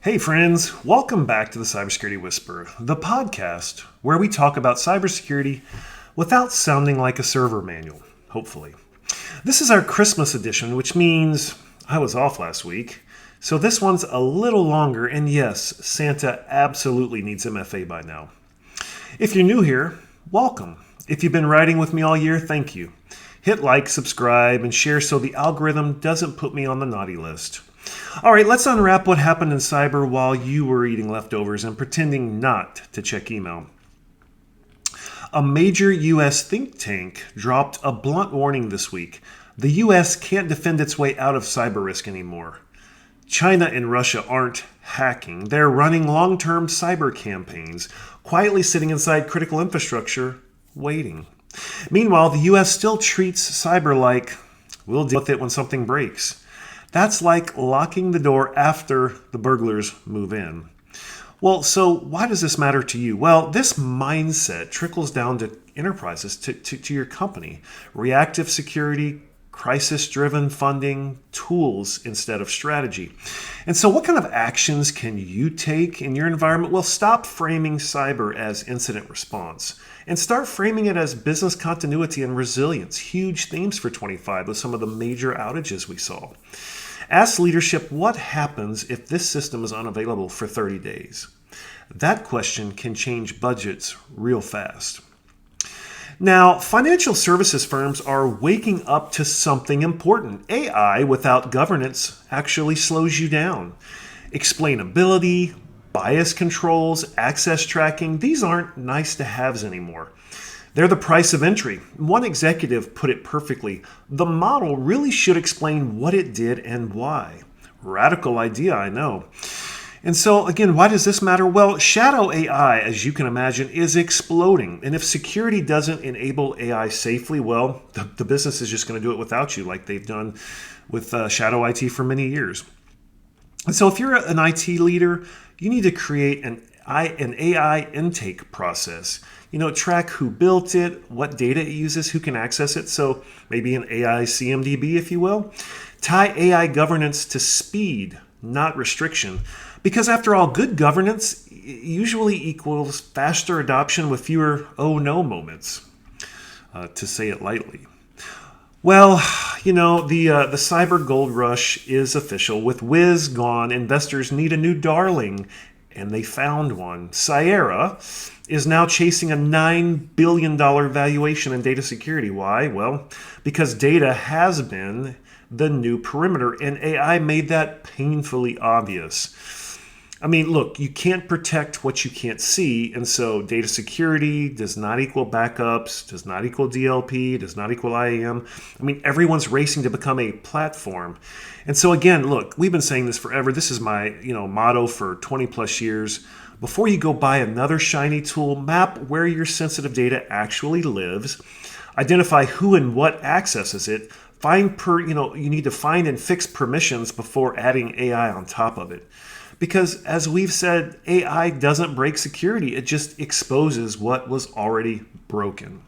Hey friends, welcome back to the Cybersecurity Whisperer, the podcast where we talk about cybersecurity without sounding like a server manual, hopefully. This is our Christmas edition, which means I was off last week, so this one's a little longer, and yes, Santa absolutely needs MFA by now. If you're new here, welcome. If you've been riding with me all year, thank you. Hit like, subscribe, and share so the algorithm doesn't put me on the naughty list. All right, let's unwrap what happened in cyber while you were eating leftovers and pretending not to check email. A major U.S. think tank dropped a blunt warning this week. The U.S. can't defend its way out of cyber risk anymore. China and Russia aren't hacking. They're running long-term cyber campaigns, quietly sitting inside critical infrastructure, waiting. Meanwhile, the U.S. still treats cyber like, we'll deal with it when something breaks. That's like locking the door after the burglars move in. Well, so why does this matter to you? Well, this mindset trickles down to enterprises, to your company. Reactive security, crisis-driven funding, tools instead of strategy. And so what kind of actions can you take in your environment? Well, stop framing cyber as incident response and start framing it as business continuity and resilience. Huge themes for 25 with some of the major outages we saw. Ask leadership what happens if this system is unavailable for 30 days. That question can change budgets real fast. Now, financial services firms are waking up to something important. AI without governance actually slows you down. Explainability, bias controls, access tracking, these aren't nice to haves anymore. They're the price of entry. One executive put it perfectly. The model really should explain what it did and why. Radical idea, I know. And so, again, why does this matter? Well, shadow AI, as you can imagine, is exploding. And if security doesn't enable AI safely, well, the business is just going to do it without you, like they've done with shadow IT for many years. And so if you're an IT leader, you need to create an AI intake process. Track who built it, what data it uses, who can access it. So maybe an AI CMDB, if you will. Tie AI governance to speed, not restriction. Because after all, good governance usually equals faster adoption with fewer oh no moments, to say it lightly. Well, the cyber gold rush is official. With Wiz gone, investors need a new darling, and they found one. Cyera is now chasing a $9 billion valuation in data security. Why? Well, because data has been the new perimeter, and AI made that painfully obvious. I mean, look, you can't protect what you can't see, and so data security does not equal backups, does not equal DLP, does not equal IAM. I mean, everyone's racing to become a platform. And so again, look, we've been saying this forever. This is my, motto for 20 plus years. Before you go buy another shiny tool, map where your sensitive data actually lives, identify who and what accesses it, you need to find and fix permissions before adding AI on top of it. Because as we've said, AI doesn't break security, it just exposes what was already broken.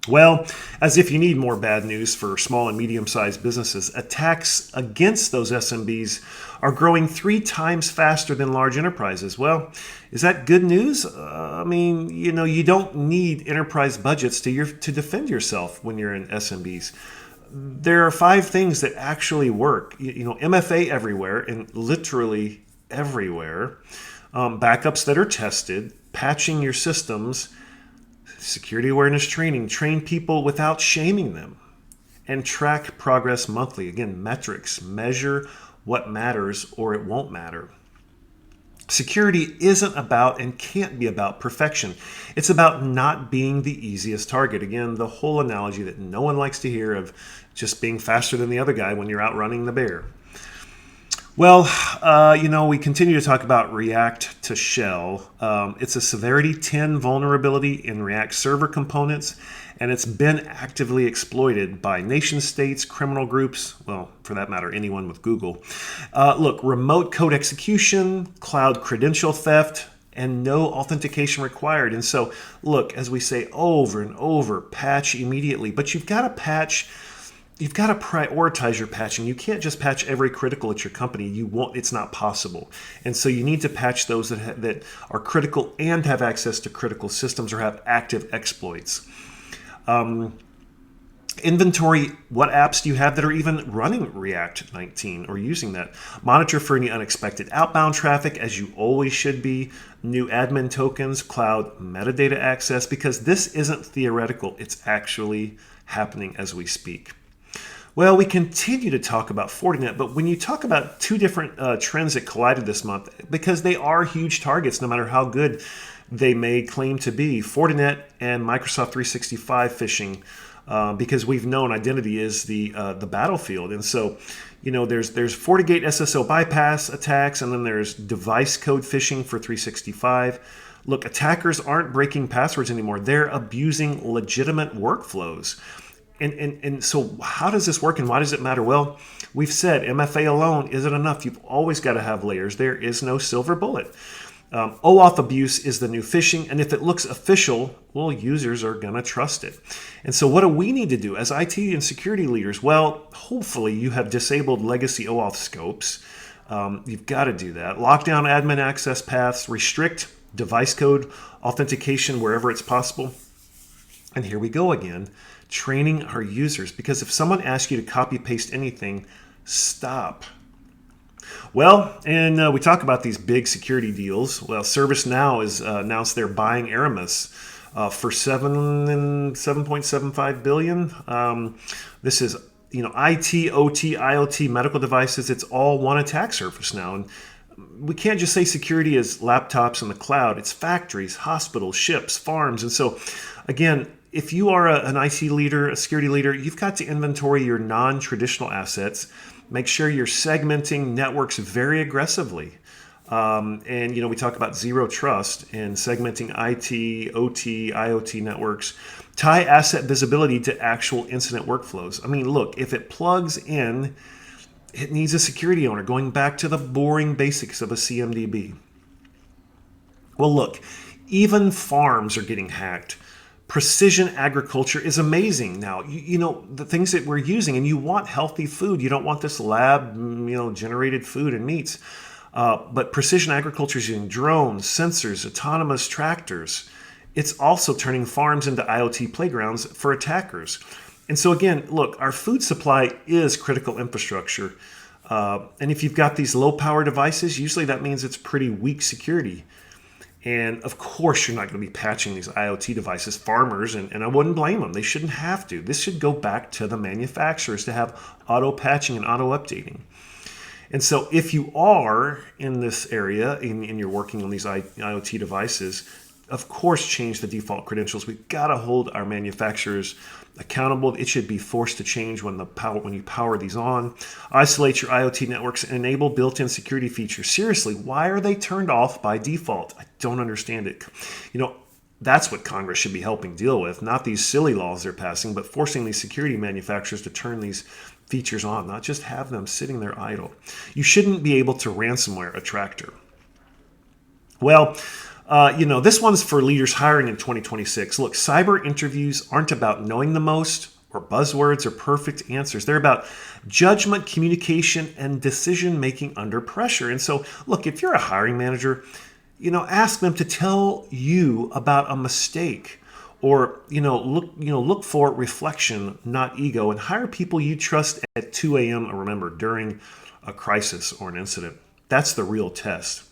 Well, as if you need more bad news for small and medium-sized businesses, attacks against those SMBs are growing 3 times faster than large enterprises. Well, is that good news? You don't need enterprise budgets to defend yourself when you're in SMBs. There are 5 things that actually work. MFA everywhere, and literally everywhere. Backups that are tested, patching your systems, security awareness training, train people without shaming them, and track progress monthly. Again, metrics, measure what matters or it won't matter. Security isn't about and can't be about perfection. It's about not being the easiest target. Again, the whole analogy that no one likes to hear of just being faster than the other guy when you're outrunning the bear. Well, we continue to talk about React to Shell. It's a severity 10 vulnerability in React server components, and it's been actively exploited by nation states, criminal groups, well, for that matter, anyone with Google. Remote code execution, cloud credential theft, and no authentication required. And so, look, as we say over and over, patch immediately. But you've got to patch you've got to prioritize your patching. You can't just patch every critical at your company. You won't. It's not possible. And so you need to patch those that are critical and have access to critical systems or have active exploits. Inventory what apps do you have that are even running React 19 or using that. Monitor for any unexpected outbound traffic, as you always should be. New admin tokens, cloud metadata access, because this isn't theoretical. It's actually happening as we speak. Well, we continue to talk about Fortinet, but when you talk about two different trends that collided this month, because they are huge targets no matter how good they may claim to be, Fortinet and Microsoft 365 phishing, because we've known identity is the battlefield. And so, there's FortiGate SSO bypass attacks, and then there's device code phishing for 365. Look, attackers aren't breaking passwords anymore. They're abusing legitimate workflows. And so how does this work and why does it matter? Well, we've said MFA alone isn't enough. You've always got to have layers. There is no silver bullet. OAuth abuse is the new phishing, and if it looks official, well, users are going to trust it. And so what do we need to do as IT and security leaders? Well, hopefully you have disabled legacy OAuth scopes. You've got to do that. Lock down admin access paths, restrict device code authentication wherever it's possible. And here we go again, training our users, because if someone asks you to copy paste anything, stop. Well, and we talk about these big security deals. Well, ServiceNow has announced they're buying Aramis for $7.75 billion. This is, IT, OT, IoT, medical devices. It's all one attack surface now. And we can't just say security is laptops in the cloud. It's factories, hospitals, ships, farms. And so, again, if you are an IT leader, a security leader, you've got to inventory your non-traditional assets. Make sure you're segmenting networks very aggressively. And we talk about zero trust and segmenting IT, OT, IoT networks. Tie asset visibility to actual incident workflows. I mean, look, if it plugs in, it needs a security owner, going back to the boring basics of a CMDB. Well, look, even farms are getting hacked. Precision agriculture is amazing now. The things that we're using, and you want healthy food. You don't want this lab, generated food and meats. But precision agriculture is using drones, sensors, autonomous tractors. It's also turning farms into IoT playgrounds for attackers. And so again, look, our food supply is critical infrastructure. And if you've got these low power devices, usually that means it's pretty weak security. And of course, you're not going to be patching these IoT devices, farmers, and I wouldn't blame them. They shouldn't have to. This should go back to the manufacturers to have auto patching and auto updating. And so if you are in this area and you're working on these IoT devices, of course, change the default credentials. We've got to hold our manufacturers accountable. It should be forced to change when you power these on. Isolate your IoT networks and enable built-in security features. Seriously, why are they turned off by default? I don't understand it. That's what Congress should be helping deal with, not these silly laws they're passing, but forcing these security manufacturers to turn these features on, not just have them sitting there idle. You shouldn't be able to ransomware a tractor. Well, this one's for leaders hiring in 2026. Look, cyber interviews aren't about knowing the most or buzzwords or perfect answers. They're about judgment, communication, and decision-making under pressure. And so, look, if you're a hiring manager, ask them to tell you about a mistake or, look for reflection, not ego, and hire people you trust at 2 a.m. Remember, during a crisis or an incident. That's the real test.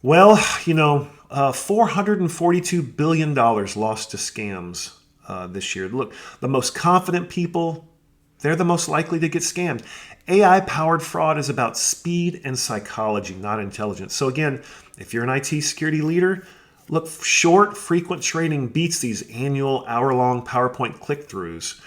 Well, $442 billion lost to scams this year. Look, the most confident people, they're the most likely to get scammed. AI-powered fraud is about speed and psychology, not intelligence. So again, if you're an IT security leader, look, short, frequent training beats these annual hour-long PowerPoint click-throughs.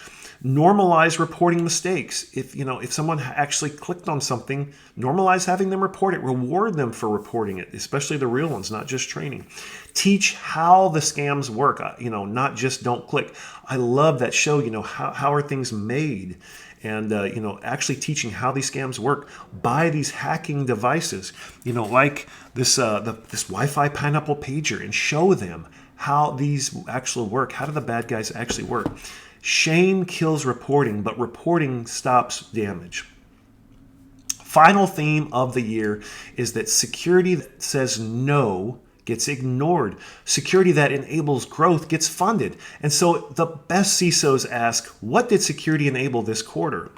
Normalize reporting mistakes. If someone actually clicked on something, normalize having them report it. Reward them for reporting it, especially the real ones, not just training. Teach how the scams work, not just don't click. I love that show, how are things made? And, actually teaching how these scams work. Buy these hacking devices, like this Wi-Fi Pineapple pager, and show them how these actually work. How do the bad guys actually work? Shame kills reporting, but reporting stops damage. Final theme of the year is that security that says no gets ignored. Security that enables growth gets funded. And so the best CISOs ask, what did security enable this quarter?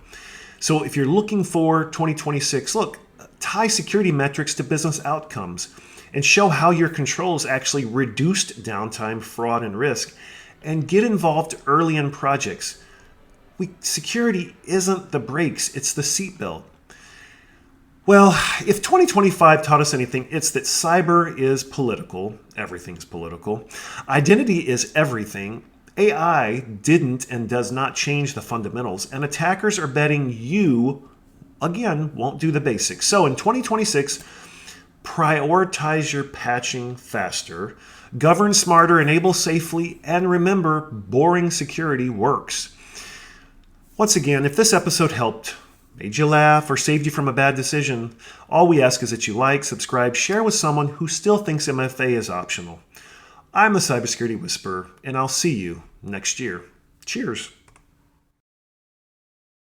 So if you're looking for 2026, look, tie security metrics to business outcomes and show how your controls actually reduced downtime, fraud, and risk, and get involved early in projects. Security isn't the brakes, it's the seatbelt. Well, if 2025 taught us anything, it's that cyber is political. Everything's political. Identity is everything. AI didn't and does not change the fundamentals, and attackers are betting you, again, won't do the basics. So in 2026, prioritize your patching faster, govern smarter, enable safely, and remember, boring security works. Once again, if this episode helped, made you laugh, or saved you from a bad decision, all we ask is that you like, subscribe, share with someone who still thinks MFA is optional. I'm the Cybersecurity Whisperer, and I'll see you next year. Cheers.